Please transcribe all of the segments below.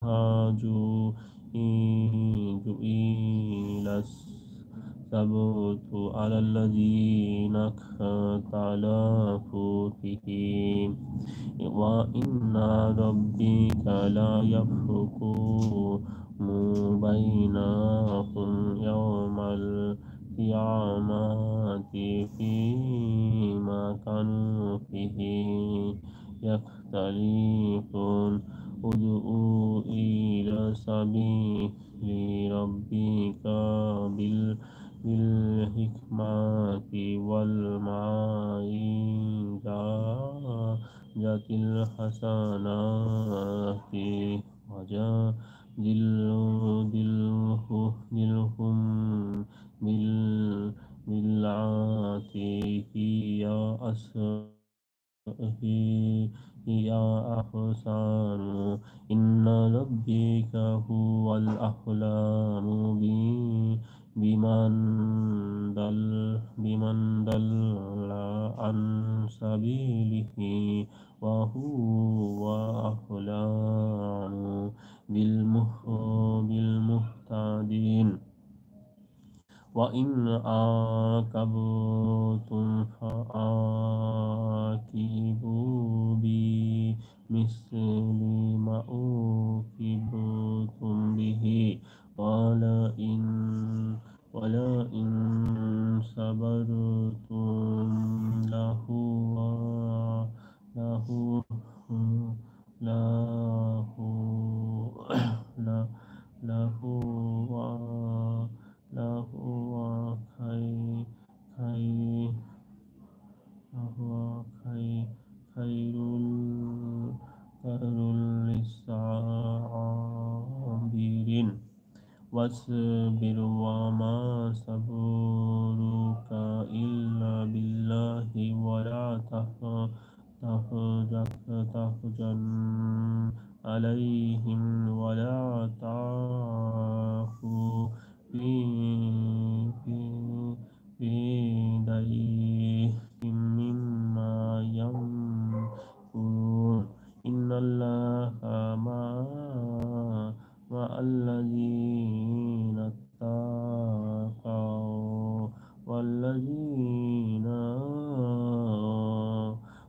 هاجوا إلى السبت على الذين اختلفوا فيه وإن ربك لا يفرق بينهم يوم القيامة فيما كانوا فيه يختلفون ادعوا إلى سبيل ربك بالحكمة والموعظة الحسنات وجادلهم بالتي هي هي أحسن إن ربك هو الأعلم بمن ضل عن سبيله وهو أعلم بالمهتدين وإن عاقبتم فعاقبوا بمثل ما عوقبتم به ولئن ولئن صبرتم لهو لهو لهو لهو خير لهو خير للصابرين واصبر وما صبرك إلا بالله ولا تحزن عليهم ولا تعك في في في ضيق مما يمكرون إن الله مع الذين اتقوا والذين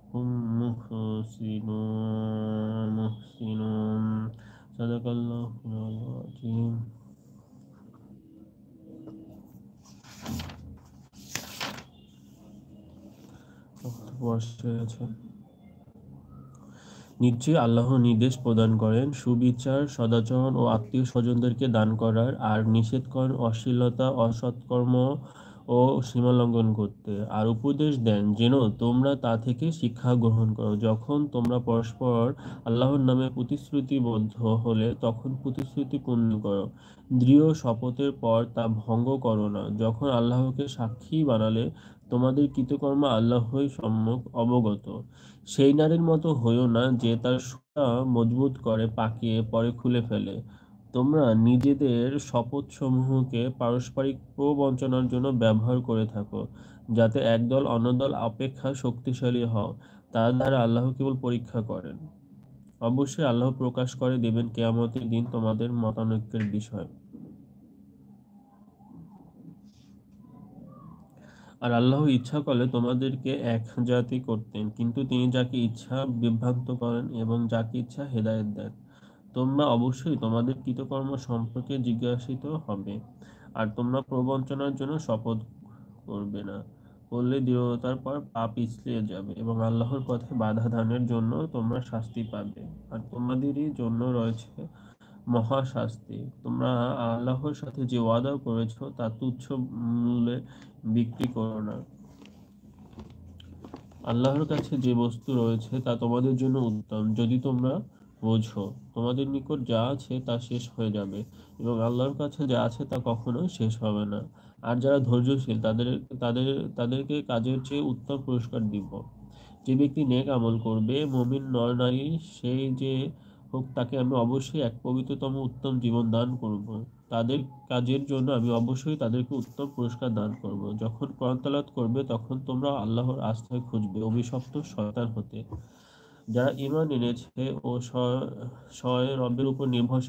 هم محسنون صدق الله العظيم বর্ষে আছে নিশ্চয়ই আল্লাহ নির্দেশ প্রদান করেন সুবিচার সদাচরণ ও আত্মীয় স্বজনদেরকে দান করার আর নিষেধ করেন অশ্লীলতা অসৎকর্ম ও সীমালঙ্ঘন করতে আর উপদেশ দেন যেন তোমরা তা থেকে শিক্ষা গ্রহণ করো যখন তোমরা পরস্পর আল্লাহর নামে প্রতিশ্রুতিবদ্ধ হলে তখন প্রতিশ্রুতি পূর্ণ করো দৃঢ় শপথের পর তা ভঙ্গ করো না যখন আল্লাহকে সাক্ষী বানালে তোমাদের কৃতকর্ম আল্লাহই সম্যক অবগত সেই নারীর মতো হইও না যে তার সুতা মজবুত করে পাকিয়ে পরে খুলে ফেলে তোমরা নিজেদের শপথসমূহকে পারস্পরিক প্রবঞ্চনার জন্য ব্যবহার করে থাকো যাতে একদল অন্য দল অপেক্ষা শক্তিশালী হও তার দ্বারা আল্লাহ কেবল পরীক্ষা করেন অবশ্যই আল্লাহ প্রকাশ করে দেবেন কিয়ামতের দিন তোমাদের মতানৈক্যের বিষয় আর আল্লাহ ইচ্ছা করলে তোমাদেরকে এক জাতি করতেন কিন্তু তিনি যাকে ইচ্ছা বিভ্রান্ত করেন এবং যাকে ইচ্ছা হেদায়েত দেন তোমরা অবশ্যই তোমাদের কৃতকর্ম সম্পর্কে জিজ্ঞাসিত হবে আর তোমরা প্রবঞ্চনার জন্য শপথ করবে না করলে দৃঢ়তার পর পা পিছলিয়ে যাবে এবং আল্লাহর পথে বাধা দানের জন্য তোমরা শাস্তি পাবে আর তোমাদেরই জন্য রয়েছে মহা শাস্তি তোমরা আল্লাহর সাথে যে ওয়াদা করেছো তা তুচ্ছ মূল্যে বিক্রি করো না আল্লাহর কাছে যে বস্তু রয়েছে তা তোমাদের জন্য উত্তম যদি তোমরা বোঝো তোমাদের নিকট যা আছে তা শেষ হয়ে যাবে এবং আল্লাহর কাছে যা আছে তা কখনো শেষ হবে না আর যারা ধৈর্যশীল তাদের তাদেরকে কাজের চেয়ে উত্তম পুরস্কার দিব যে ব্যক্তি নেক আমল করবে মুমিন নর নারী সেই যে হোক তাকে আমি অবশ্যই এক পবিত্রতম উত্তম জীবন দান করব তাদের কাজের জন্য আমি অবশ্যই তাদেরকে উত্তম পুরস্কার দান করব যখন কোরআন তেলাওয়াত করবে তখন তোমরা আল্লাহর আস্থায় খুঁজবে অভিশপ্ত শয়তান হতে যারা ঈমান এনেছে ও স্বয় রবের উপর নির্ভরশীল